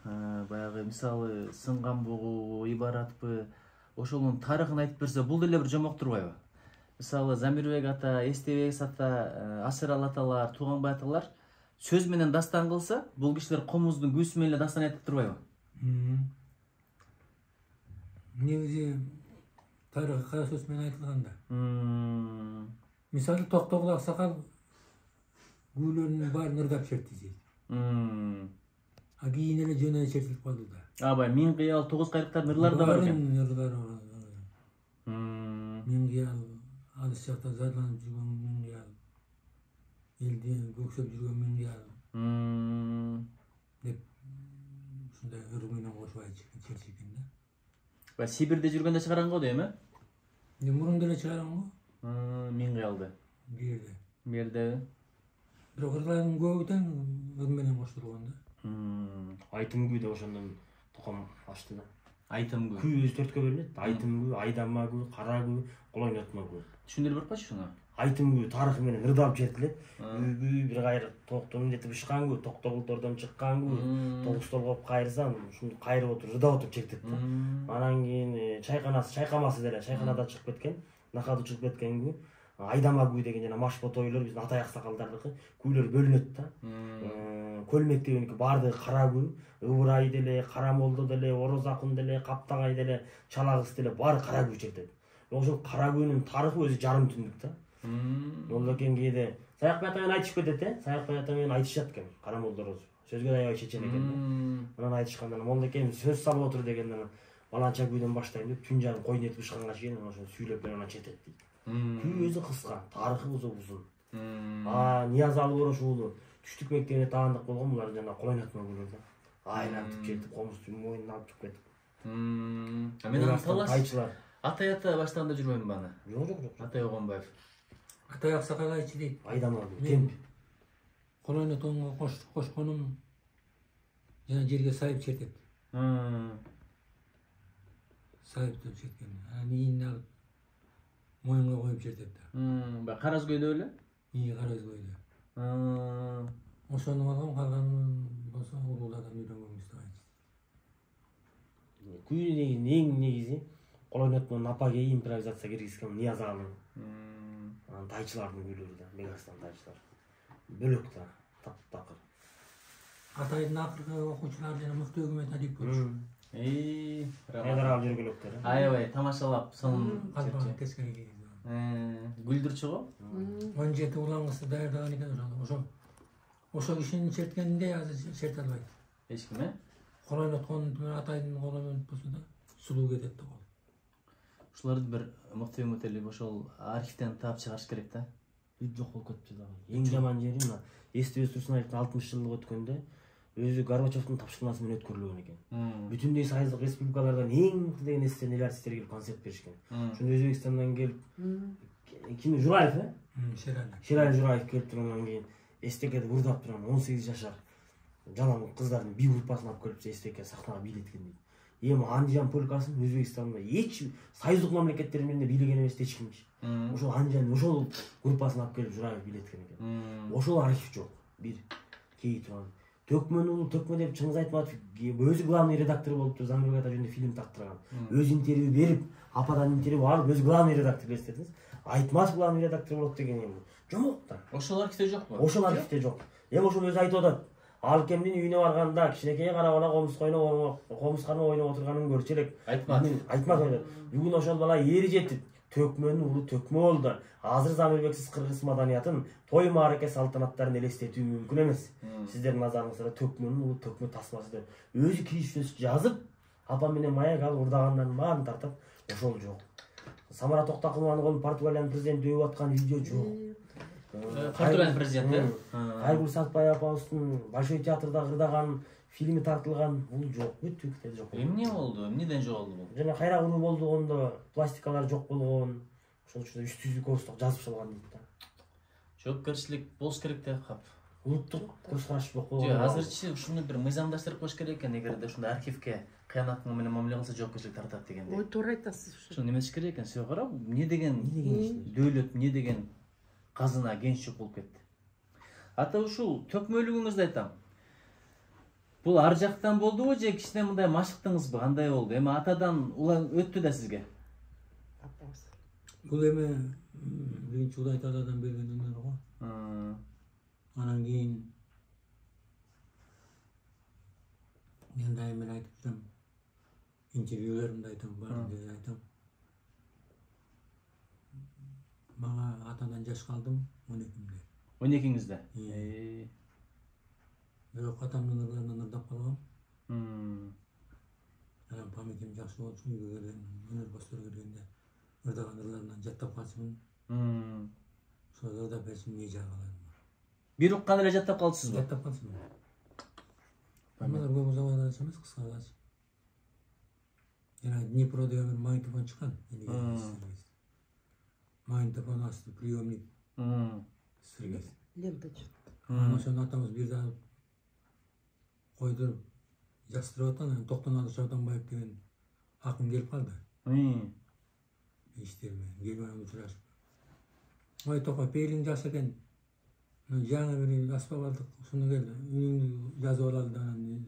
баягы мисалы сынган бугу, ибаратпы, ошонун тарыхын айтып берсе, бул деле бир жомок турбайбы? Мисалы Замирбек ата, Эстебек ата, Асырал аталар, Тууганбай аталар сөз менен дастан кылса, бул кишилер комуздун күүсү менен дастан айтып турбайбы? Негизи тарыхы кара сөз менен айтылган да. Мисалы Токтогул Аксакал күүлөрүнүн баарын ырдап чертти дейт. А кийин эле жөн эле чертилип калды да. Абай миң кыял, тогуз кайрыктардын ырлары да бар экен. Миң кыял алыс жакта зарланып жүргөн миң кыял, элди көксөп жүргөн миң кыял деп ушундай ыр менен кошуп чертишкен да. Сибирде жүргөндө чыгарган го дейм, Мурун деле чыгарган го. Миң кыялды. Бирде. Бирде. Бирок ырлардын көбү тең ыр менен коштурулган да. Айтым күү деп ошондон током ачты да. Айтым күү. Күү өзү төрткө бөлүнөт. Айтым күү, айдама күү, кара күү, кол ойнотма күү. Түшүндүрүп берпачы шуну? Айтым күү тарыхы менен ырдап чертилет. Күү бир кайры токтун жетип ышкан күү, Токтогултордон чыккан күү, тогуз толгоп кайрсаң, ушуну кайрып отуруп ырдап отуруп чертет да. Анан кийин чайкамасы деле, чайканада чыгып кеткен, накады чыгып кеткен күү. Айдама күү деген жана Машбот ойлор биздин атай аксакалдардыкы күүлөр бөлүнөт да. Көлмек дегеники баардыгы кара күү, Ыбырай деле, Карамолдо деле, Ороз Акын деле, Каптагай деле, Чалагыс деле баары кара күү чертет. Ошол кара күүнүн тарыхы өзү жарым түндүк да. Ол экен кээде Саякбай ата менен айтышып кетет, Саякбай ата менен айтышат экен, Карамолдо Ороз. Сөзгө аябай чечен экен да. Анан айтышкандан Молдо экен сөз салып отур дегенден баланча күүдөн баштайм деп түн жарым койдун этип ышканга чейин ошо сүйлөп анан чертет дейт. Күү өзү кыска, тарыхы өзү узун. Ниязалы Орош уулу түштүк мектебине таандык болгон, булар жана кол ойнотмо күүлөр да. Айлантып чертип, комузду мойнуна алып чыгып кетип. Мен аны талаш Атай ата баштаганда жүрбөйм аны. Жок. Атай Огонбаев. Атай Аксакал айтчы дейт. Айдама темп. Кол ойнотонго кошконум жана жерге сайып чертет. Сайып деп черткен. Анан ийин алып моюнга коюп чертет да. Каразгөйдө эле? Каразгөйдө. Ошону алгам, калганын болсо улуулардан үйрөнгөнбүз деп айтты. Күүнүн эң негизи кол ойнотмонун апаге импровизация киргизген Ниязалы. Анан тайчылардын күүлөрү да, Бекарстан тайчылар. Бөлөк да, таптакыр. Атайдын акыркы окуучулары жана Муфтий Өкмөт Алиев болчу. Айдарал жүргүлөктөр. Аябай тамашалап сонун калпагын кескени кийип. Гүлдүрчү го? 17 улан кызды даярдаган экен ошо кишинин черткенинде азыр черте албайт. Эч ким, Кол ойноткон атайдын кол ойнотуп болсо да сулуу кетет да кол. Ушуларды бир Муфтий Өкмөт Алиев ошол архивден таап чыгарыш керек да. Жок болуп кетти да. Эң жаман жери мына Эстебек Турсунаевдин 60 жылдык өткөндө өзү Горбачевдун тапшырмасы менен өткөрүлгөн экен. Бүтүндөй союздук республикалардан эң деген эстен артисттер келип концерт беришкен. Ошондо Өзбекстандан келип ким Жураев, Шерали Жураев келип тургандан кийин эстекеди урдап турган 18 жашар жалаң кыздардын би группасын алып келип эстеке сахнага бийлеткен дейт. Эми Андижан полкасын Өзбекстанда эч союздук мамлекеттердин биринде бийлеген эмес эч кимчи. Ошол Андижан ошол группасын алып келип Жураев бийлеткен экен. Ошол архив жок. Бир кей турган. Төкмө деп Чыңгыз Айтматов өзү главный редактор болуп туруп Замирбек ата жөнүндө фильм тактырган. Өз интервью берип, ападан интервью алып, өзү главный редактор эстетиңиз. Айтматов главный редактор болот деген эми жок да. Ошол архивде жокпу? Ошол архивде жок. Эми ошол өзү айтып атат. Алкемдин үйүнө барганда кичинекей кара бала комусканы ойноп отурганын көрчү элек. Айтматов. Бүгүн ошол бала эри жетип, Төкмөнүн уулу Төкмө болду. Азыр Замирбексиз кыргыз маданиятын, той маараке салтанаттарын элестетүү мүмкүн эмес. Сиздердин назарыңызда Төкмөнүн уулу Төкмө тасмасы деп өзү кийишпес жазып, апам менен маяк алып урдагандардын баарын тартат. Ошол жок. Самара Токтакулованын Португалиянын президенти өбүп аткан видео жок. Португалиянын президенти? Айгүл Сатпай апабыздын Большой театрда ырдаган фильми тартылган, бул жок, бүт жок. Эмне болду? Эмнеден жоголду бул? Жана кайрагуу болгондо пластикалар жок болгон. Ошол үчүн үстү-үстү жазып салган дейт да. Жоопкерчилик болуш керек деп кап. Улуттук көз караш жок болгон. Жок, азырчы ушуну бир мыйзамдаштырып коюш керек экен, эгерде ушундай архивге кыянат менен мамиле кылса жоопкерчилик тартат дегенде. Ой, туура айтасыз. Ушуну неметиш керек экен, сиз карап, эмне деген дөөлөт, эмне деген казына генч жок болуп кетти. Ата ушул төкмөлүгүңүздү айтам. Бул ар жактан болдубу же кичине мындай машыктыңызбы? Кандай болду? Эми атадан улан өттү да сизге? Бул эми биринчи Кудайт атадан берген өнөр го. Анан кийин мен дайым эле айтып жүрөм. Интервьюлерімде айтам, барын жерде айтам. Мага атадан жаш калдым 12-мде. 12-ңизде? Бирок атамдын ырларынан ырдап калгам. Анан памятим жакшы болчу, үйгө келген, өнөр бостор келгенде ырдаган ырларынан жаттап калчумун. Ошол ырдап берсем не жагалайм. Бир уккан эле жаттап калдыңызбы? Жаттап калчумун. Амалар көп узабай эле эмес, кыска эле. Жана Днепро деген бир магнитофон чыккан. Магнитофон асты приемник. Сыргез. Ленточка. Ошону атамыз бир да койдуруп жастырып атқан, Токтоналы Шабданбаев деген акын келип калды. Иштерме, келбей учурашып. Ой Тока, пейлиң жакшы экен. Жаңы бир аспап алдык, ушуну кел, үнүңдү жазып алалы анан.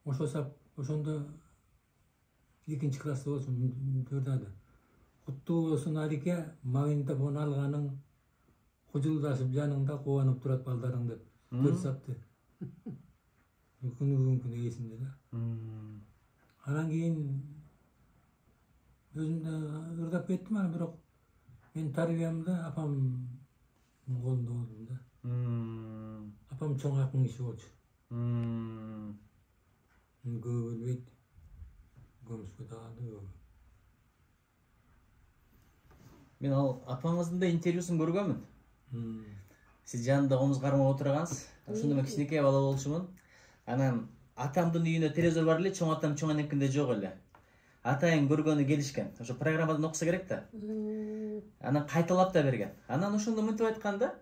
Ошо сап, ошондо 2-нчи класста болсун, төрдады. Куттуу болсун Алике, магнитофон алганың кужулдашып жаныңда кубанып турат балдарың деп төрт сапты. Күнү эсимде да. Анан кийин өзүм да ырдап кеттим, анан бирок мен тарбиямда апам колунда болдум да. Апам чоң акын киши болчу. Көп билбейт. Көмүскө тагады. Мен ал апаңыздын да интервьюсун көргөнмүн. Сиз жанында комуз кармап отургансыз. Ошондо мен кичинекей бала болчумун. Анан атамдын үйүнө телевизор бар эле, чоң атам чоң энекинде жок эле. Атайын көргөнү келишкен. Ошо программадан окуса керек да. Анан кайталап да берген. Анан ошондо мынтип айтканда,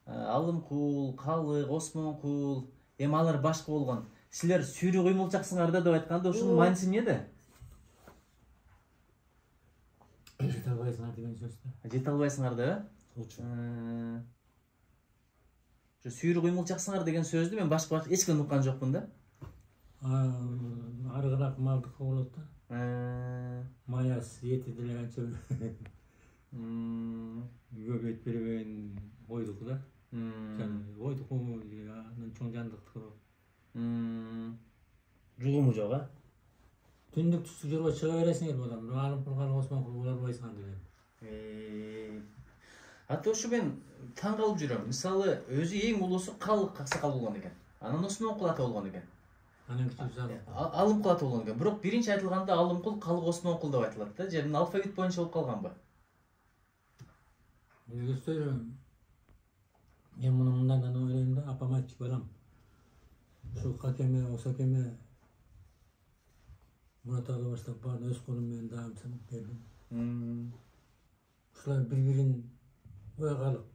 Алымкул, Калык, Осмонкул, эми алар башка болгон. Силер сүйрү куймулчаксыңар да деп айтканда, ушунун мааниси эмнеде? Жете албайсыңар деген сөз да. Жете албайсыңар да, Ошо. Ошо сүйрү куймулчаксыңар деген сөздү мен башка эч ким уккан жокмун да. Арыгыраак малдыкка болот да. Маяс эти деле анча көп эт бербеген ойдуку да. Ойдуку анан чоң жандыктуу. Жугуму жок, а? Түндүк түстүк жолго чыга бересиңер балам. Алып калган Осмонкул боло албайсыңар деген. Ата ушу мен таң калып жүрөм. Мисалы, өзү эң улуусу Калык аксакал болгон экен. Анан Осмонкул ата болгон экен. Анан кичүүсү Алымкул ата болгон экен. Бирок биринчи айтылганда Алымкул, Калык, Осмонкул деп айтылат да. Же алфавит боюнча болуп калганбы? Өздөр мен муну мындан ойлойм да, апам айтчу балам. Ушу какеме, осакеме Мураталы баштап баарын өз колум менен даам санап бердим. Ушулар бири-бирин ой Калык,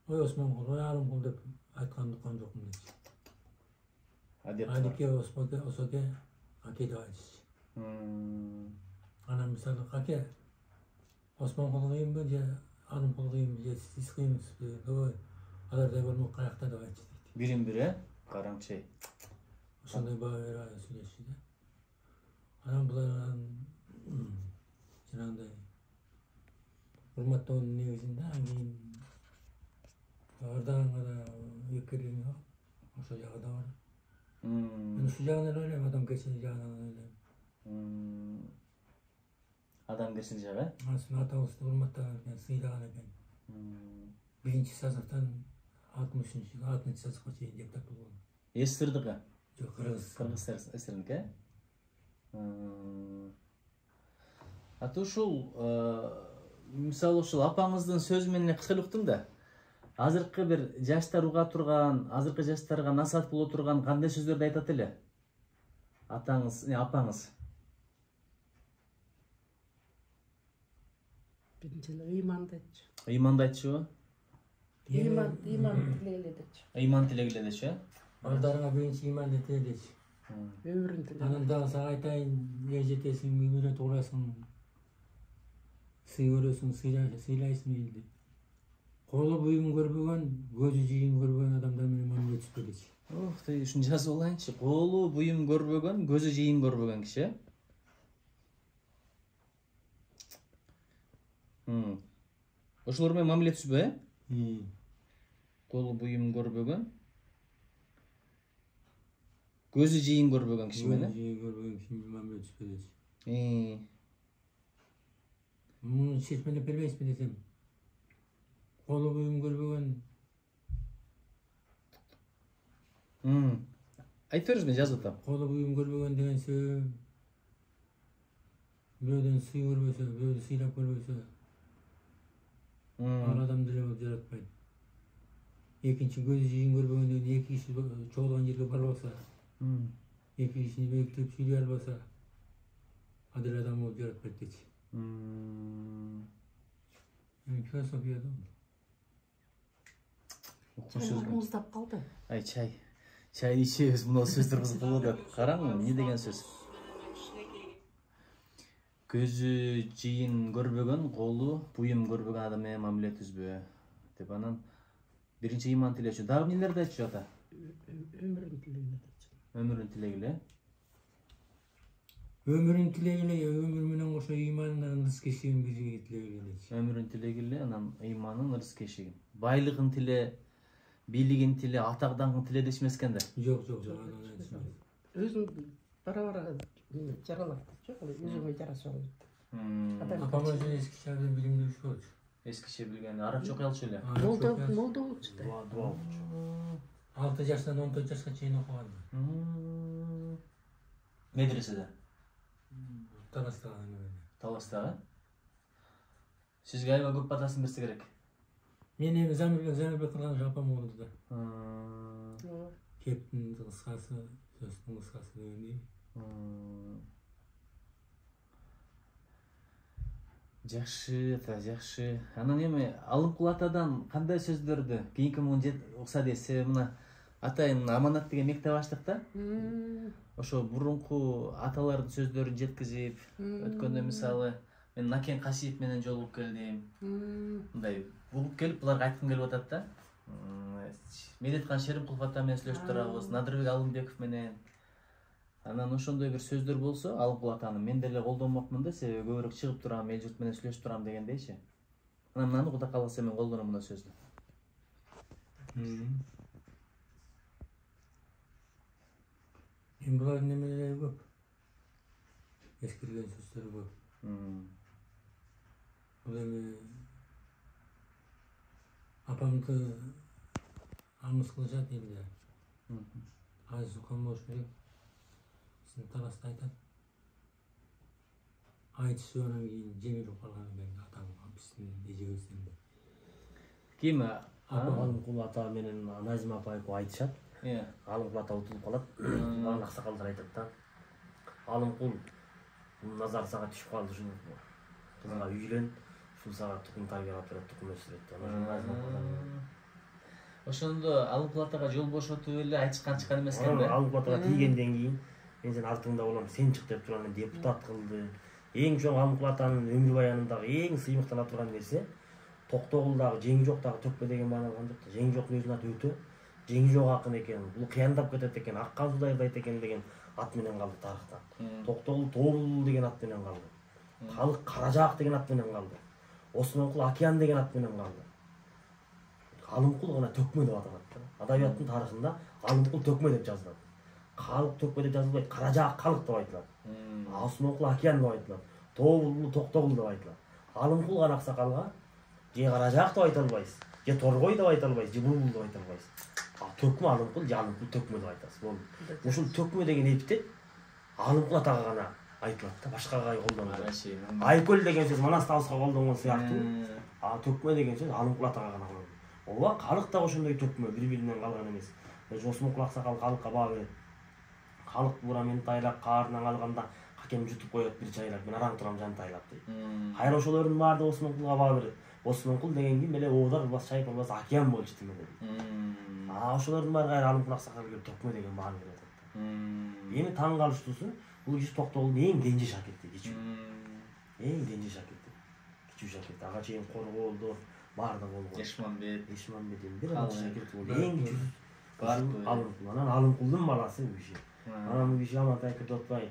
ой Осмонкул, ой Алымкул деп айткан уккан жокмун дейчи. Алике, Осоке, Аке деп айтчу. Анан мисалы Каке, Осмонкул кыйынбы же Алымкул кыйынбы же сиз кыйынсызбы? Ой, алардай болмок каякта деп айтчу дейт. Бирин-бири, караңчы. Ошондой баа берип сүйлөшчү да. Анан булар жанагындай урматтоонун негизинде кийин ырдаганга да экирим бар. Ошол жагы да бар. Мен ушул жагын эле ойлойм, адамгерчилик жагынан ойлойм. Адамгерчилик жагы? Анан атабызды урматтаган экен, сыйлаган экен. Биринчи созывдан 60-6 созывга чейин депутат болгон. СССРдыкы? Жок, Кыргыз СССРдики? Ата ушул мисалы ушул апаңыздын сөзү менен кыска уктум да. Азыркы бир жаштар уга турган, азыркы жаштарга насаат боло турган кандай сөздөрдү айтат эле? Атаңыз, апаңыз. Биринчилер ыйманды айтчу. Ыйманды айтчубу? Ыйман тилегиле дечи. Ыйман тилегиле дечи, э? Балдарыңа биринчи ыйманды тилечи. Өмүрүн тиле. Анан дагы сага айтайын, жетесиң, үйрөтүп курасың, сый көрөсүң, сыйлайсың элди. Колу буюм көрбөгөн, көзү жийин көрбөгөн адамдар менен мамиле түзбө дечи. Ох, ушуну жазып алайынчы. Колу буюм көрбөгөн, көзү жыйын көрбөгөн киши. Ошолор менен мамиле түзбөй, Колу буюм көрбөгөн, көзү жыйын көрбөгөн киши менен. Жыйын көрбөгөн киши менен мамиле түзбөйт. Муну чечмелеп бербейсизби десем. Колу буюм көрбөгөн. Айтып бериңиз, мен жазып атам. Колу буюм көрбөгөн деген сөз. Бирөөдөн сый көрбөсө, бирөөдү сыйлап көрбөсө, ар адам деле болуп жаратпайт. Экинчи көзү жыйын көрбөгөн деген эки киши чогулган жерге барбаса, эки кишини бейиктеп сүйлөй албаса, адил адам болуп жаратпайт дечи. Философия да. Муздап калды. Ай, чай ичебиз, мына сөздөр кызык болуп атат. Караңыз, эмне деген сөз? Көзү жыйын көрбөгөн, колу буюм көрбөгөн адам менен мамиле түзбө деп анан биринчи ыйман тилечү. Дагы эмнелерди айтчу ата? Өмүрүн тилегиле. Өмүрүн тилегиле. Өмүрүн тилегиле, өмүр менен кошо ыймандын ырыс кешигин бизге тилегиле. Өмүрүн тилегиле, анан ыйманын ырыс кешигин. Байлыгын тиле, бийлигин тиле, атак даңкын тиле дешмескен да. Жок, анан айтышмайт. Өзүң бара-бара жаралат. Жок, өзүңө жараша алат. Апам өзү эски шаардан билимдүү киши болчу. Эскиче билген, арабча окуй алчу эле. Молда болчу да. Дуа окучу. 6 жаштан 14 жашка чейин окуган. Медреседе. Таластаган. Таластагы. Сизге аябай көп батасын берсе керек. Мен эми Замирбек кылган апам болду да. Кептин кыскасы, сөздүн кыскасы дегендей. Жакшы, жакшы. Анан эми Алымкул атадан кандай сөздөрдү кийинки муну укса десе, мына атайын Аманат деген мектеп ачтык да. Ошо мурунку аталардын сөздөрүн жеткизип, өткөндө мисалы мен Накен Касиев менен жолугуп келдим. Мындай угуп келип, буларга айткым келип атат да. Медеткан Шеримкулов ата менен сүйлөшүп турабыз, Надырбек Алымбеков менен. Анан ошондой бир сөздөр болсо, Алымкул атаны мен деле колдонмокмун да, себеби көбүрөөк чыгып турам, эл журт менен сүйлөшүп турам дегендейчи. Анан мынаны Кудай кааласа мен колдоном мына сөздү. Эми булардын немелери көп. Эскирген сөздөр көп. Бул эми апамды амыс кылышат элде. Азиз Сукан болуш керек. Син таласта айтат. Айтышы анан кийин жеңилип калган экен атаң биздин эжебизден деп. Ким? Алымкул ата менен Назима апа айтышат. Алымкул ата утулуп калат. Анан аксакалдар айтат да. Алымкул назар сага түшүп калды, ушул кызга үйлөн, ушул сага тукум тарбиялап берет, тукум өстүрөт. Анан ошондо Алымкул атага жол бошотуп эле айтышкан чыккан эмескен да. Алымкул атага тийгенден кийин мен сен артыңда болом, сен чык деп турган депутат кылды. Эң чоң Алымкул атанын өмүр баянындагы эң сыймыктала турган нерсе Токтогулдагы жеңи жоктагы төкпө деген маана алган жок. Жеңи жоктун өзүнүн аты өтө. Жеңи жок акын экен, бул кыяндап кетет экен, Аккан Судайбайт экен деген ат менен калды тарыхта. Токтогул Тобул деген ат менен калды. Калык Каражаак деген ат менен калды. Осмонкул Океан деген ат менен калды. Алымкул гана төкмө деп аталат. Адабияттын тарыхында Алымкул төкмө деп жазылат. Калык төкмө деп жазылбайт, Каражаак калык деп айтылат. Осмонкул Океан деп айтылат. Тобул Токтогул деп айтылат. Алымкул гана аксакалга же Каражаак деп айта албайсыз, же Торгой деп айта албайсыз, же Булбул деп айта албайсыз. Төкмө Алымкул, же Алымкул төкмө деп айтасыз. Болду. Ушул төкмө деген эпитет Алымкул атага гана айтылат да, башкага колдонулат. Айкөл деген сөз Манас Табыска колдонгон сыяктуу, төкмө деген сөз Алымкул атага гана колдонулат. Ооба, калык да ошондой төкмө, бири-биринен калган эмес. Осмонкул аксакал калыкка баа берет. Калык бура мени тайлап, каарынан алганда какем жутуп коет бир чайлап, мен араң турам жантайлап дейт. Кайра ошолордун баары да Осмонкулга баа берет. Осмонкул деген ким эле Оодар Ырбас Чайып Ырбас Океан болчу тимеле. Ошолордун баары кайра Алымкул аксакал келип төкмө деген бааны берет да. Эми таң калыштуусу, бул киши Токтогулдун эң денжи шакирти, кичүү. Эң денжи шакирти. Кичүү шакирти, ага чейин Коргоолдор баардыгы болгон. Эшманбет бир шакирти болду. Эң кичүүсү Анан Алымкулдун баласы бул киши. Анан бул киши Амантай кирip отпай.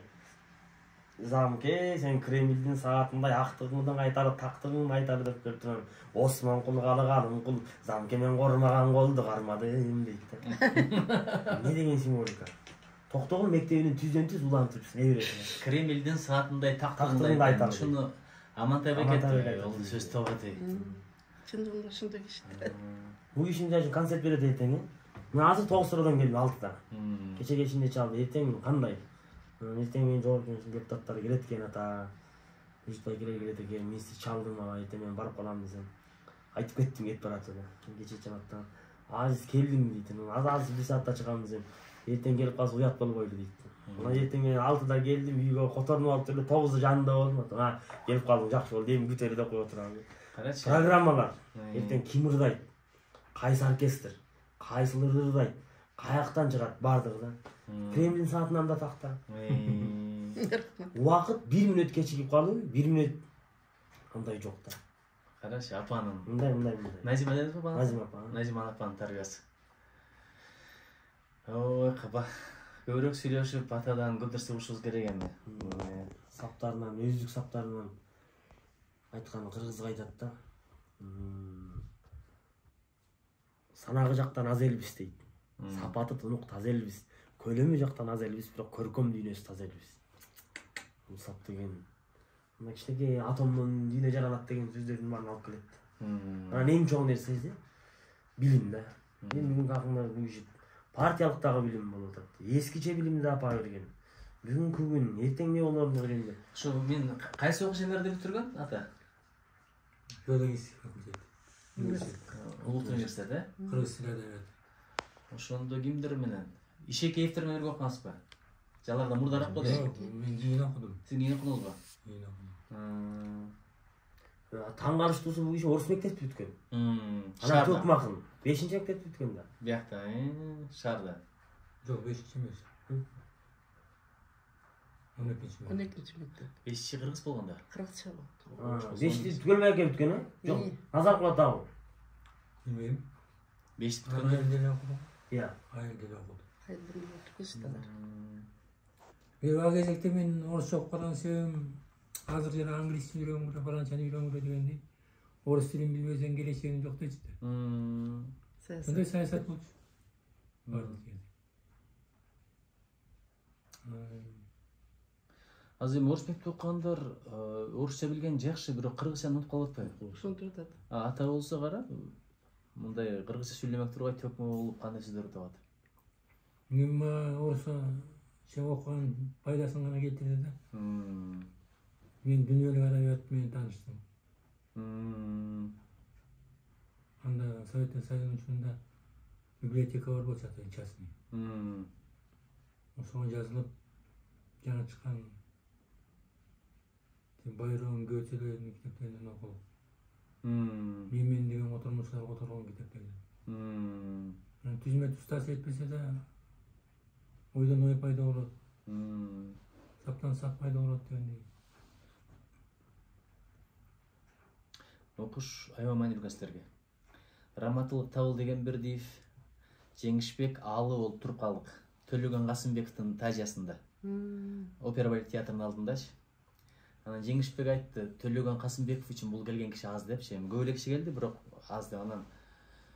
Замке, сен Кремльдин саатындай актыгыңдан кайтарып, тактыгыңды кайтар деп келип турам. Осмонкул Алымкул замке мен кормаган колду кармадым дейт да. Не деген символика? Токтогул мектебинин түздөн-түз улантып эбирет. Кремльдин саатындай тактыгыңды айтар. Шуну Амантай бекет ол сөз табат. Чындыгында ушундай киши. Бул кишинин даже концерт берет эртең. Мен азыр 9:00 келдим 6-да. Кече кечинде чалды. Эртең кандай? Эртең мен жогорку кеңештин депутаттары келет экен ата. Үчбай келет экен. Мен сиз чалдым ага. Эртең мен барып калам десем. Айтып кеттим кетип баратыр. Кече чалаттан. Азыр келдим дейт. Азыр 1 саатта чыгам десем. Эртең келип калса уят болуп койду дейт. Мына эртең мен 6-да келдим, үйгө которунуп алып эле 9-да жанында болдум. Келип калдым, жакшы болду. Эми күтөлүп да коюп отурам. Карачы. Программалар. Эртең ким ырдайт? Кайсы оркестр? Кайсылар ырдайт? Каяктан чыгат бардыгы да. Кремлин саатынан да такта. Убакыт 1 мүнөт кечигип калды, 1 мүнөт андай жок да. Карачы, апанын. Мындай. Назима деп апа? Назима апа. Назима апанын тарбиясы. Ой, каба. Көбүрөөк сүйлөшүп, атадан көп нерсе угушубуз керек эми. Саптарынан, өздүк саптарынан айткан кыргызга айтат да. Санагы жактан аз элбиз дейт. Сапаты тунук таза элбиз. Көлөмү жактан аз элбиз, бирок көркөм дүйнөсү таза элбиз. Бул сап деген мына кичинекей атомдон дүйнө жаралат деген сөздөрдүн баарын алып келет. Анан эң чоң нерсеси билим да. Мен бүгүнкү акымда бул киши партиялыктагы билим болуп атат. Эскиче билимди апа берген. Бүгүнкү күн, эртең эмне болоруну көрөйүн. Ошо мен кайсы окуш эмнелерди бүтүргөн ата? Филология факультети. Улуттук университет, Кыргыз тили адабияты. Ошондо кимдер менен? Ишекеевдер менен бирге окугансызбы? Жаларда мурдараак болду. Мен кийин окудум. Сиз кийин окудуңузбу? Кийин окудум. Таң карыштуусу бул киши орус мектепти бүткөн. Анан көк макын 5-мектепти бүткөн да. Биякта, шаарда. Жок, 5-чи эмес. 12-чи мектеп. 5-чи кыргыз болгондо. Кыргызча. 5-ти түгөлбөй экен бүткөн, Жок. Назаркулов дагы. Билбейм. 5 бүткөндө. Айылда окудум. Иә. Айылда окудум. Айылда окудум. Бир ал кезекте мен орусча окуп калган себебим азыр жана англис тилин үйрөнгүлө, францчаны үйрөнгүлө дегендей. Орус тилин билбесең келечегиң жок дейчи да. Мындай саясат болчу. Азыр эми орус мектепте окугандар орусча билген жакшы, бирок кыргызчаны унутуп калып атпайбы? Ошентип атат. Ата болсо кара, мындай кыргызча сүйлөмөк турбай төкмө болуп кандай сөздөрдү табат. Мен орусча окуган пайдасын гана келтирди да. Мен дүйнөлүк адабият менен тааныштым. Анда Советтин Союзунун учурунда библиотека бар болчу ата частный. Ошого жазылып жаңы чыккан Байрон Гётелердин китептеринен окудум. Мен деген котормочулар которгон китептерди. Түзмө түз таасир этпесе да ойдон ой пайда болот. Саптан сап пайда болот дегендей. Окуш аябай маани берген силерге. Раматылык Табылдегенбердиев, Жеңишбек Алы болуп туруп калдык. Төлөгөн Касымбековдун тажиясында. Опера балет театрынын алдындачы. Анан Жеңишбек айтты, Төлөгөн Касымбеков үчүн бул келген киши аз депчи. Эми көп эле киши келди, бирок аз деп. Анан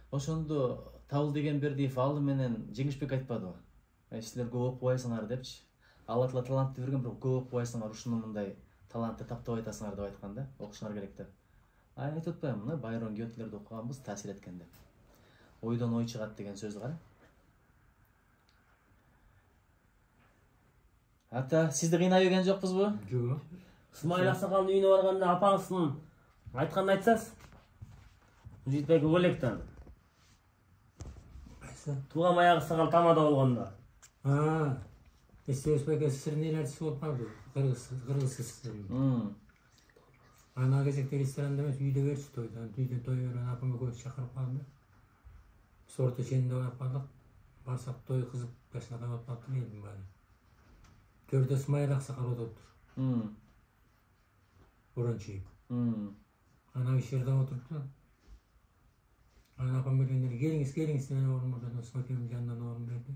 ошондо Табылдегенбердиев Алы менен Жеңишбек айтпадыбы? Силер көп окубайсыңар депчи. Алла Таала талантты берген, бирок көп окубайсыңар, ушуну мындай талантты таптап айтасыңар деп айткан да. Окушуңар керек деп. Айтып атпаймынбы, мына Байрон Гётелерди окуганбыз, таасир эткен деп. Ойдон ой чыгат деген сөз кара. Ата, сизди кыйнап жүргөн жокпузбу? Жок. Исмаил Аксакалдын үйүнө барганда апаңыздын айтканын айтсаңыз. Жетпей коллектан. Кайсы? Тууган аяк Аксакал тамада болгондо. СССР СССРдин артист болуп калды. Кыргыз СССР. Ана кезекте ресторанда эмес, үйдө берчү тойду. Үйдөн той берген апам экөөбүз чакырып калды. Биз орто ченинде барып калдык. Барсак той кызып башкада болуп калыптыр элдин баары. Төрдө Исмаил Аксакал отуруптур. Орон чийип. Ана ишерде отурупту. Anam apam bергендер келиңиз деген орун Смакемдин жанынан орун берди.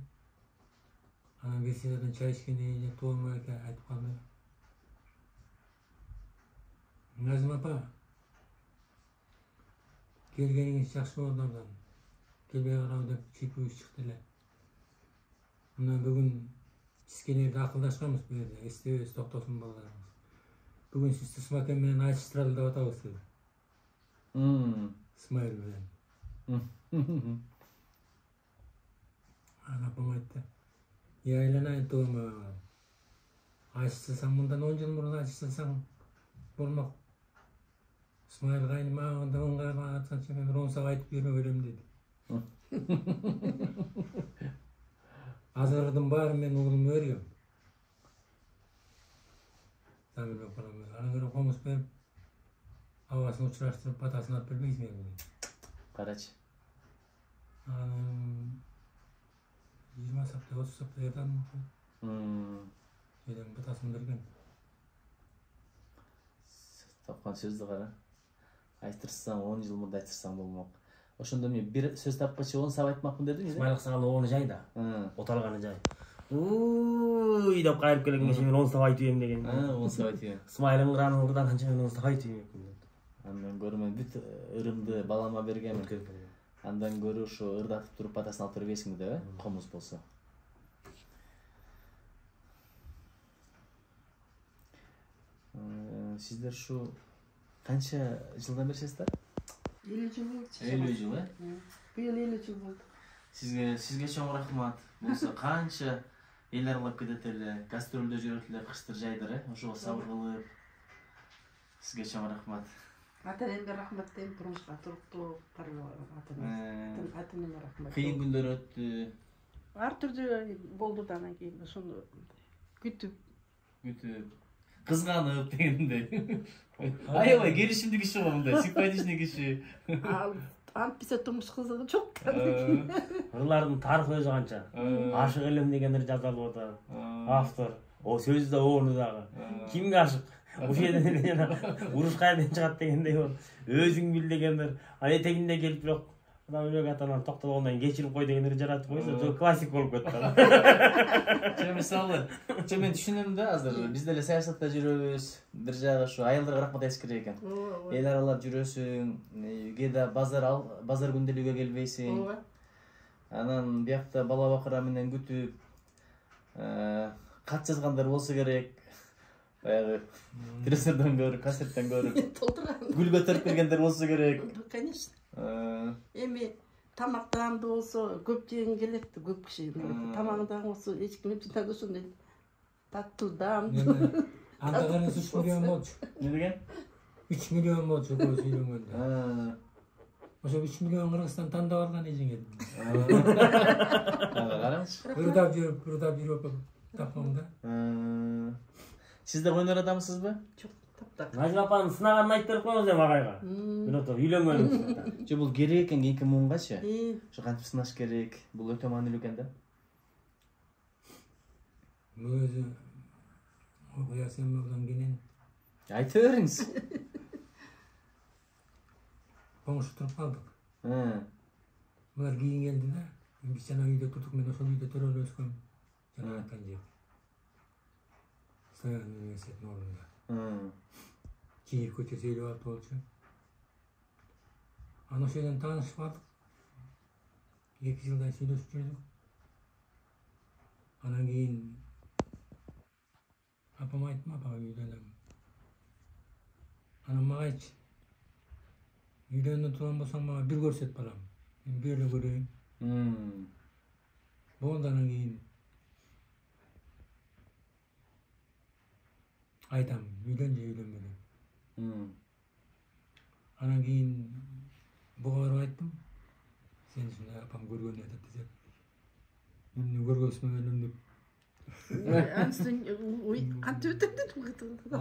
Анан беседадан чай ичкенде тууган эке айтып калды. Назым апа, келгениңиз жакшы болду абдан. Келбей карабы деп чийпибиз чыкты эле. Мына бүгүн сизге акылдашканбыз бу жерде, эстебебиз токтосун балдарыбыз. Бүгүн сизди Смакен менен айтыштыралы деп атабыз деди. Смайыл менен. Анан апам айтты. Я айланайын тугама. Айтыштырсаң мындан 10 жыл мурун айтыштырсаң болмок. Смайыл кайным мага ыңгайлап атканча мен Ромсага айтып бере берем деди. Азырдын баары мен угулума бергем. Замирбек балам. Анан көрө комуз берип абасын учураштырып батасын алып бербейсиңер менен. Карачы. 20 сапта 30 сапта эрдан. Жеден батасын берген. Тапкан сөздү кара. Айтырсаң 10 жыл мурда айтырсаң болмок. Ошондо мен бир сөз тапкычы 10 сап айтмакмын дедиң. Смайлык сага ону жай да. Оталганы жай. Уй деп кайрып келгенге мен 10 сап айтып эм деген. 10 сап айтып. Смайлың ыраны ырданганча мен 10 сап айтып эм. Андан көрө мен бүт ырымды балама бергем. Андан көрө ошо ырдатып туруп батасын алып бербейсиңби деп, комуз болсо. Сиздер ушу канча жылдан бери сиздер? 50 жыл болду. 50 жыл, Быйыл 50 жыл болду. Сизге чоң рахмат. Болсо канча эл аралап кетет эле, гастролдо жүрөт эле, кыштыр жайдыр, ошого сабыр кылып. Сизге чоң рахмат. Ата-энемге рахмат дейм, турмушка туруктуу ата-энеме рахмат. Кыйын күндөр өттү. Ар түрдүү болду да анан кийин ошону күтүп Кызганып дегендей. Аябай келишимдүү киши го мындай, симпатичный киши. Антип бизе турмуш кызыгы жок. Ырлардын тарыхы өзү канча. Ашык элем дегендер жазалып атат. Автор. О сөзү да орду дагы. Кимге ашык? Ушул жерден жана уруш кайдан чыгат дегендей бол. Өзүң бил дегендер. Ал этегинде келип бирок Замирбек атанан токтогондон кийин кечирип кой дегендер жаратып койсо, классик болуп кетти. Мисалы, мен түшүнөм да азыр биз деле саясатта жүрөбүз. Бир жагы ушу айылдарга рахмат айтыш керек экен. Эл аралап жүрөсүң, кээде базар күндө эле үйгө келбейсиң. Анан биякта бала бакыра менен күтүп, кат жазгандар болсо керек. Баягы телевизордон көрүп, кассеттен көрүп, гүл көтөрүп келгендер болсо керек. Конечно. Эми тамактанды болсо көп жеген келет, көп киши. Тамагыңдан болсо эч ким үчүн ошондой таттылдам. Анда гана 3 миллион болчу. Не деген? 3 миллион болчу көз үйлөнгөндө. Ошо 3 миллион Кыргызстан тандап алган эжеңер. Караңыз. Ырдап жүрүп тапканда. Сиз да ойнор адамсызбы? Жок, таптак. Назым апанын сынаганын айтып берип коюңуз эми агайга. Бирок үйлөнгөнүңүз. Же бул керек экен кийинки муунгачы. Ошо кантип сынаш керек? Бул өтө маанилүү экен да. Өзү окуясын менен кенен. Айта бериңиз. Коңшу туруп калдык. Булар кийин келди да. Биз жана үйдө турдук, мен ошол үйдө төрөлүп өскөм. Жана айткан жер. Саян университетинин ордунда. Кийин көчө сүйлөп алып болчу. Анан ошол жерден таанышып калдык. 2 жылдай сүйлөшүп жүрдүк. Анан кийин апам айттым, апага үйлөнөм. Анан мага айтчы. Үйлөнүп турган болсоң мага бир көрсөт балам. Мен бир эле көрөйүн. Болду, анан кийин айтам, үйлөн же үйлөнбө. Анан кийин буга барып айттым. Сен ушундай апам көргөнү айтат десем. Мен көргөзмөгөнүм деп. Ансын кантип өтөт дедим.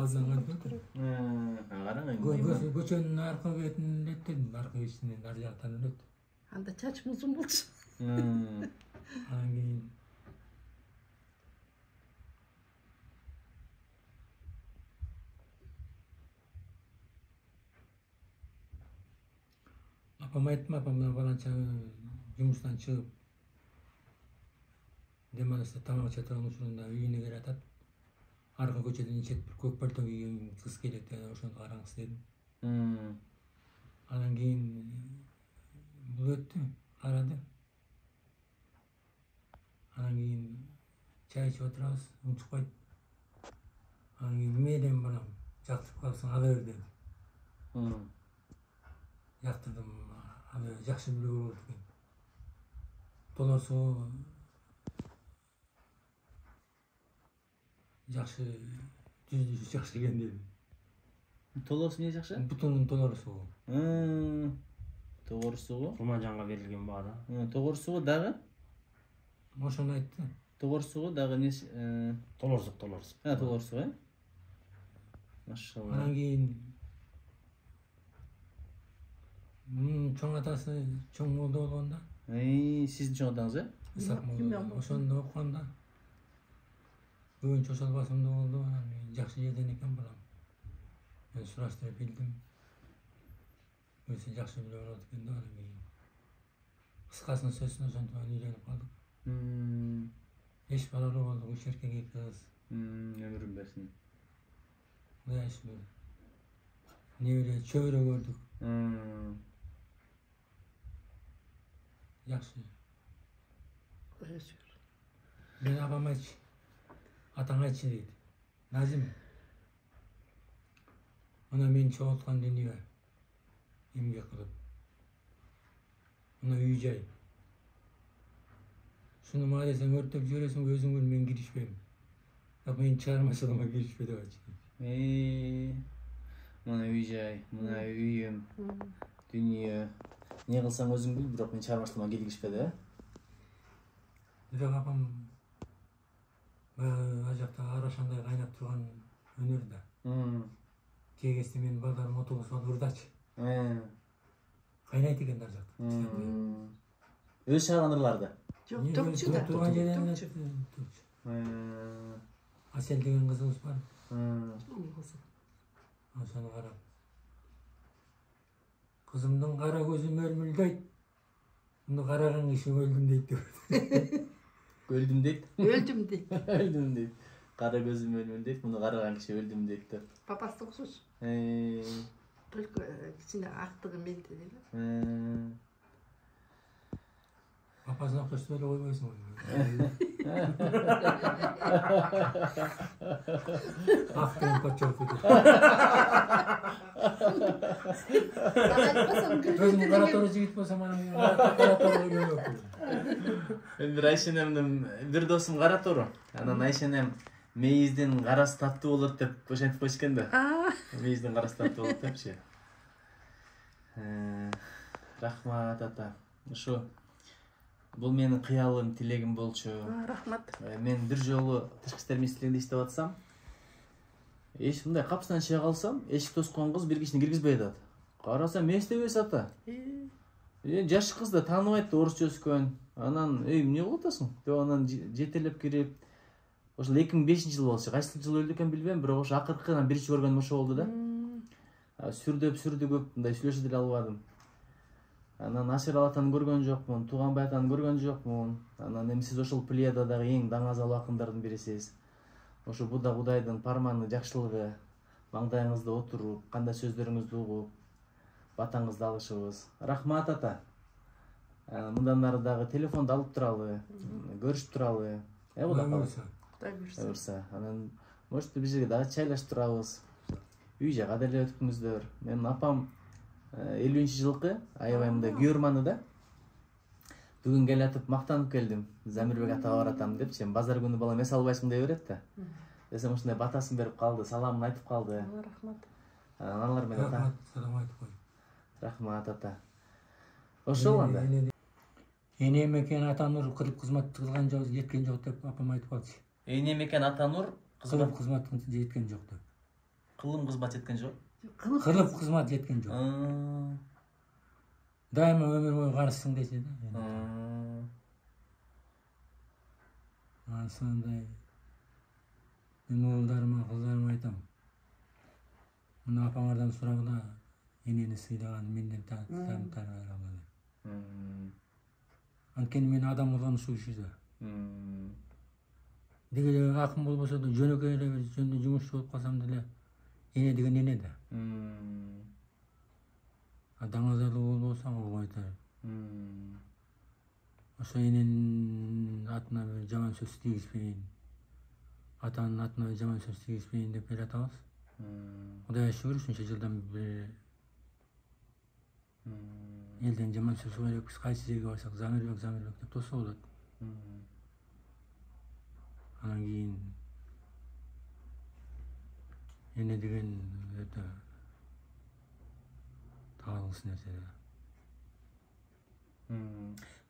Аздан кантип өтөт. Караң эми. Көчөнүн аркы бетинен элет дедим, аркы ичинен ар жактан элет. Анда чачым узун болчу. Анан кийин Apam ayttым, apam баланча жумуштан чыгып дем алышта тамак иче турган учурунда үйүнө келатат. Аркы көчөдөн ичет бир көк пальто кийген кыз келет, ошону караңыз дедим. Анан кийин бул өттү, карады. Анан кийин чай ичип отурабыз, унчукпайт. Анан кийин эмнеден балам, жактырып калсаң ала бер деди. Жактырдым, аны жакшы билүүгө болот экен. Толорсу жакшы, түздүсү жакшы экен дедим. Толорсу эмне жакшы? Бутундун толорсу. Тогорсугу? Кумажанга берилген баада. Тогорсугу дагы? Ошону айтты. Тогорсугу дагы эмне? Толорсук. Толорсук, Машалла. Анан кийин чоң атасы чоң молдо болгондо. Сиздин чоң атаңыз, Исак молдо. Ошондо окуганда көбүнчө ошол басымда болду. Анан жакшы жерден экен балам. Мен сураштырып билдим. Өзү жакшы биле болот экен да. Анан кийин кыскасын сөзүн ошентип үйлөнүп калдык. Беш балалуу болдук, 3 эркек 2 кыз. Өмүрүн берсин. Кудай шүгүр. Небере чөбөрө көрдүк. Жакшы. Мен апам айтчы. Атаң айтчы дейт. Назим. Мына мен чогулткан дүнүйө эмгек кылып. Мына үй жай. Шуну мага десең өрттөп жибересиң, өзүң бил, мен киришпейм. Мен чыгармачылыгыма киришпе деп айтчы. Мына үй жай, мына үйүм, дүнүйө. Не кылсаң өзүң бил, бирок мен чыгармачылыгыма киришпе деп. Бирок апам баягы ажакта арашандай кайнап турган өнөр да. Кээ кезде мен балдарым отогус алып ырдачы. Кайнайт экен ар жакта. Өз чыгарган ырларды? Жок, төкчү да. Турган жерден Асел деген кызыбыз бар. Ошону карап. Кызымдын кара көзү мөлмүлдөйт. Муну караган киши өлдүм дейт деп. Өлдүм дейт. Өлдүм дейт. Өлдүм дейт. Кара көзүм өлмүлдөйт, муну караган киши өлдүм дейт деп. Папасы окшош. Только кичине актыгы менде дейт. Папасына окшош эле койбойсуң. Актыгын көчөрүп кетет. Өзүм кара тору жигит болсом, анан кара тору ойлонуп. Бир Айшенемдин бир досум кара тору. Анан Айшенем мейиздин карасы таттуу болот деп ошентип койчу экен да. Мейиздин карасы таттуу болот депчи. Рахмат ата. Ушу бул менин кыялым, тилегим болчу. Рахмат. Мен бир жолу тышкы иштер министрлигинде иштеп атсам, мындай капсынан чыга калсам, эшик тоскон кыз бир кишини киргизбей атат. Карасам эстебес ата. Жаш кыз да тааныбайт, орусча өскөн. Анан, эмне кылып атасың деп анан жетелеп кирип, ошол 2005-жыл болчу. Кайсы жыл өлдү экен билбейм, бирок ошо акыркы биринчи көргөнүм ошо болду да. Сүрдү көп, мындай сүйлөшө деле албадым. Анан Асер атаны көргөн жокмун, Туганбай атаны көргөн жокмун. Анан эми сиз ошол плеядадагы эң даңазалуу акындардын бирисиз. Ошо Буда Кудайдын парманы, жакшылыгы маңдайыңызда отуруп, кандай сөздөрүңүздү угуп, батаңызды алышыбыз. Рахмат ата. Мындан ары дагы телефонду алып туралы, көрүшүп туралы. Кудай буюрса. Анан может бир жерге дагы чайлашып турабыз. Үй жайга деле өтүңүздөр. Менин апам 50-жылкы аябай мындай күйөрманы да. Бүгүн келатып мактанып келдим. Замирбек атага баратам депчи. Базар күнү балам эс албайсың дей берет да. Десем ушундай батасын берип калды, саламын айтып калды. Рахмат. Аналар менен ата. Салам айтып кой. Рахмат ата. Ошол анда. Энем экен Атанур кылып кызмат кылган жок, жеткен жок деп апам айтып калчы. Энем экен Атанур кылып кызмат жеткен жок деп. Кылым кызмат жеткен жок. Кылып кызмат жеткен жок. Дайыма өмүр бою каршысың десе да. Сондай мен уулдарыма, кыздарыма айтам. Мына апаңардан сурагыла, Enени sыйлаган менден таамтар алады. Анткени мен адам болгон ушул иши да. Деге акын болбосо да жөнөкөй эле бир жөнүндө жумушчу болуп калсам деле эне деген эне да. Даңазалуу болсоң болбойт. Ошо эненин атына жаман сөз тийгизбейин, атанын атына жаман сөз тийгизбейин деп элатабыз. Кудайга шүгүр ушунча жылдан бери элден жаман сөз угуп биз кайсы жерге барсак Замирбек деп тосо болот. Анан кийин эне деген өтө таалгысыз нерсе да.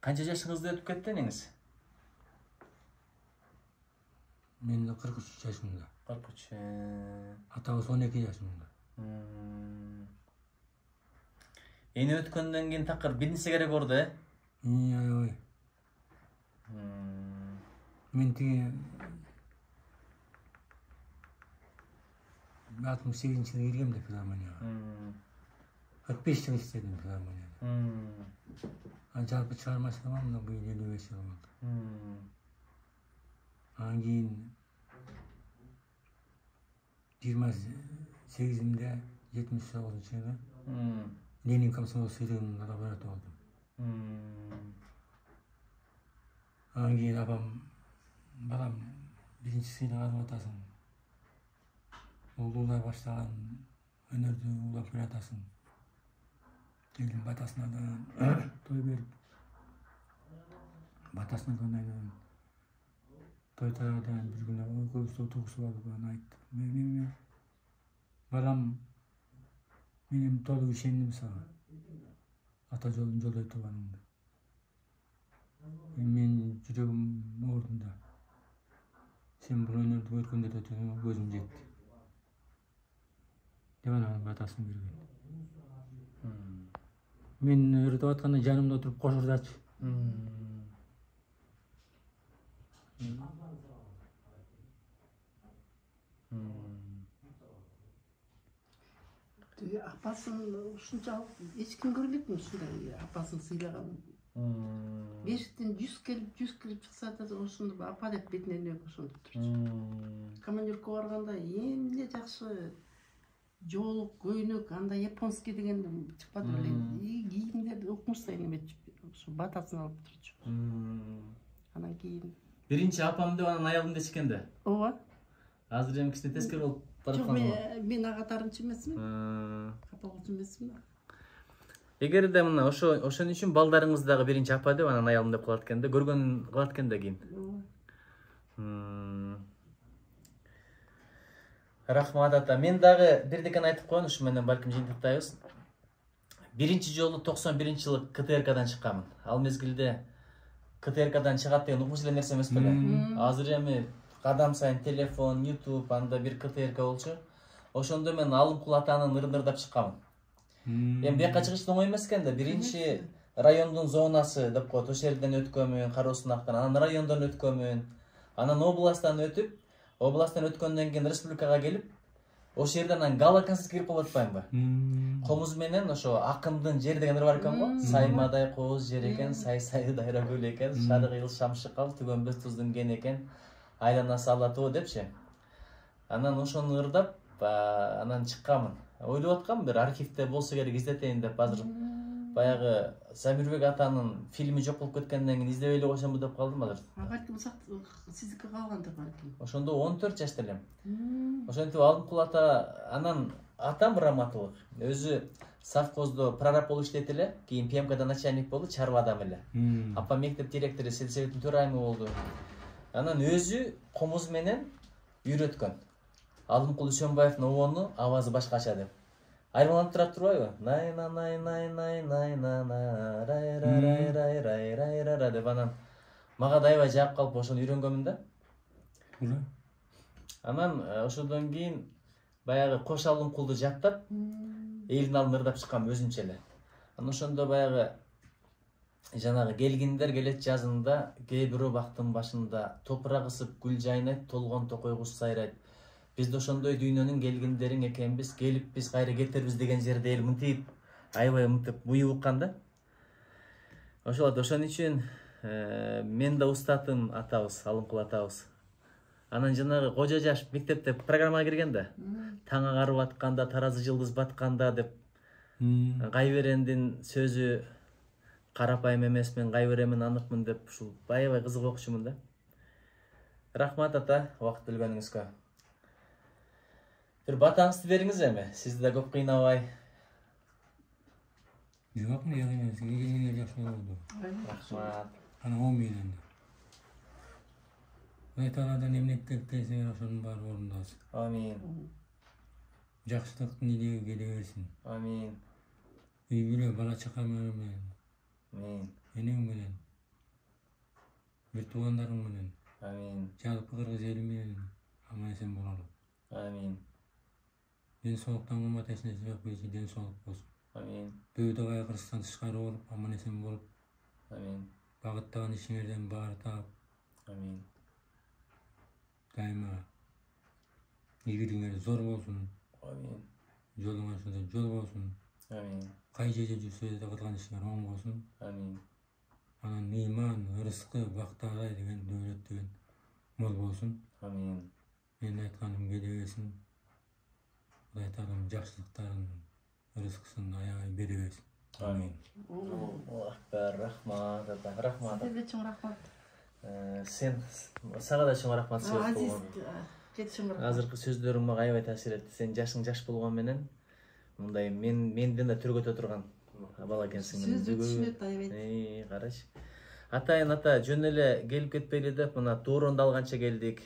Канча жашыңызда өтүп кетти энеңиз? Мен 43 жашымда. 43. Атабыз 12 жашымда. Эне өткөндөн кийин такыр бир нерсе керек болду, Аябай. Мен тиги 68-жылы киргем да филармонияга. 45 жыл иштедим филармонияда. Жалпы чыгармачылыгым мына быйыл 55 жыл болду. Анан кийин 28-имде 79-жылы Ленин комсомол сыйлыгынын лауреаты болдум. Анан кийин апам, балам, биринчи сыйлык алып атасың. Улуулай баштаган өнөрдү улап жатасың. Элдин батасына да той берип, батасына да той таядан бир күнү көбүстө отургусуп алып айтты. Балам, мен толук ишендим сага. Ата жолун жолдой турганыңда. Мен жүрөгүм оордунда. Сен бул өнөрдү көркөндөтөтүңө көзүм жетти. Деп анан батасын берген. Мен өйрөтүп атканда жанымда отуруп кошурдачы. Апасын ушунчалык эч ким көрбөйтүн ушундай апасын сыйлаган. Бешиктен 100 келип чыкса да ошондо апа деп бетинен өп ошондо турчу. Командировка барганда эмне жакшы жоолук, көйнөк, анда японский деген чыкпады беле. Кийимдерди укмуштай неме ушу батасын алып турчу. Анан кийин биринчи апам деп анан аялым дечкен да. Ооба. Азыр эми кичине тескери болуп бараткан. Жок, мен агатарымчы эмесмин. Капалгычы эмесмин. Эгерде мына ошон үчүн балдарыңыз дагы биринчи апа деп анан аялым деп калат экен да, көргөнүн кылат экен да кийин. Рахмат ата. Мен дагы бирдекени айтып коеюн, ушу менен балким жыйынтыктайбыз. Биринчи жолу 91-жылы КТРКдан чыкканмын. Ал мезгилде КТРКдан чыгат деген укмуш эле нерсе эмес беле. Азыр эми кадам сайын телефон, YouTube, анда бир КТРК болчу. Ошондо мен Алымкул атанын ырдырдап чыкканмын. Эми бияка чыгыш оңой эмес экен да. Биринчи райондун зонасы деп коет. Ошол жерден өткөмүн, Кароосунактан, анан райондон өткөмүн, анан областтан өтүп, областтан өткөндөн кийин республикага келип, ошол жерден анан гала концертке кирип калып атпаймынбы? Комуз менен ошо Акындын жери деген ыр бар экен го. Саймадай кооз жер экен, сай-сайды дайра көл экен, шарыгы ыл шамшыкал, түгөнбөс туздун кен экен, айланасы алатоо депчи. Анан ошону ырдап, анан чыкканмын. Ойлоп аткам бир архивде болсо керек издетейин деп, азыр баягы Замирбек атанын фильми жок болуп кеткенден кийин издебей эле койсомбу деп калдым азыр. Балким сиздики калгандыр балким. Ошондо 14 жашта элем. Ошентип Алымкул ата, анан атам раматылык. Өзү совхоздо прораб болуп иштейт эле, кийин ПМКда начальник болду, чарба адам эле. Апа мектеп директору, сельсоветтин төрайымы болду. Анан өзү комуз менен үйрөткөн. Алымкул Үсөнбаевдин обону авазы башкача деп. Айрмаланып турат турбайбы? Найна най рай деп анан мага да аябай жаап калып ошону үйрөнгөнмүн да. Анан ошондон кийин баягы Кош Алымкулду жаттап, элдин алдына ырдап чыккам өзүмчө эле. Анан ошондо баягы жанагы келгиндер келет жазында, кээ бирөө бактын башында, топурак ысып гүл жайнайт, толгон токой куш сайрайт. Биз да ошондой дүйнөнүн келгиндерин экенбиз, келип биз кайра кетербиз деген жерде эл мынтип аябай мынтип буюп уккан да. Ошол үчүн мен да устатым атабыз, Алымкул атабыз. Анан жанагы кожо жаш мектепте программага кирген да. Таң агарып атканда, таразы жылдыз батканда деп. Кайберендин сөзү карапайым эмес, мен кайберемин, аныкмын деп ушул аябай кызык окучумун да. Рахмат ата, убакыт бөлгөнүңүзгө. Бир батаңызды бериңиз эми, сизди да көп кыйнабай. Жок, мен сизге жакшы болду. Рахмат. Анан 10 миллион. Айталадан эмне келсе ошонун баары орундалсын. Амин. Жакшылыктын илиги келе берсин. Амин. Үй бүлө бала чака менен. Амин. Энең менен. Бир туугандарың менен. Амин. Жалпы кыргыз эли менен аман эсен бололу. Амин. Ден соолуктан кымбат эч нерсе жок, биз ден соолук болсун. Амин. Дөйдө кайгырыстан тышкары болуп, аман эсен болуп, Амин. багыттаган ишиңерден баары таап, Амин. дайыма ийгилигиңер зор болсун. Амин. Жолуңарда жол болсун. Амин. Кай жерде жүрсөңөр да кылган ишиңер оң болсун. Амин. Анан ыйман, ырыскы, бактагай деген дөөлөт деген мол болсун. Амин. Мен айтканым келе берсин. Кудай таалам жакшылыктарын, ырыскысын аябай бере берсин. Амин. Рахмат ата, рахмат. Сизге чоң рахмат. Сен сага да чоң рахмат сөз Азиз, болгон. чоң рахмат. Азыркы сөздөрүң мага аябай таасир этти. Сен жашың жаш болгон менен мындай менден да түргөтө турган бала экенсиң. Сөздү түшүнөт аябай. Карачы. Атайын ата жөн эле келип кетпейли деп мына тууронду алганча келдик.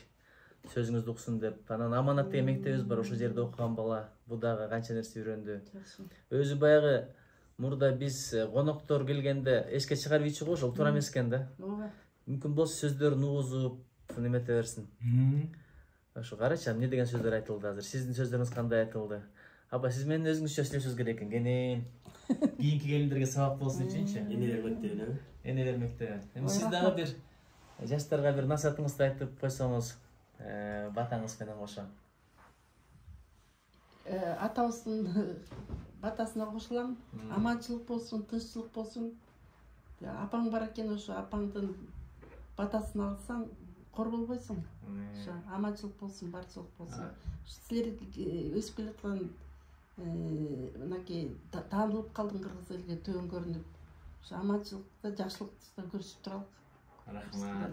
Сөзүңүздү уксун деп. Анан Аманат деген мектебибиз бар, ошол жерде окуган бала. Бу дагы канча нерсе үйрөндү. Өзү баягы мурда биз коноктор келгенде эске чыгарып ийчү го, ошол туура эмес экен да. Ооба. Мүмкүн болсо сөздөрүн угузуп, немете берсин. Ошо карачы, эмне деген сөздөр айтылды азыр? Сиздин сөздөрүңүз кандай айтылды? Апа, сиз менен өзүңүзчө сүйлөшүңүз керек экен. Кенен кийинки келиндерге сабак болсун үчүнчү. Энелер мектебинен. Энелер мектеби. Эми сиз дагы бир жаштарга бир насаатыңызды айтып койсоңуз, батаңыз менен кошо. Атабыздын батасына кошулам. Аманчылык болсун, тынччылык болсун. Апаң бар экен, ошо апаңдын батасын алсаң кор болбойсуң. Ошо аманчылык болсун, барчылык болсун. Силер өсүп келаткан мынакей таанылып калдың кыргыз элге төөн көрүнүп. Ошо аманчылыкта, жакшылыкта көрүшүп туралык. Рахмат.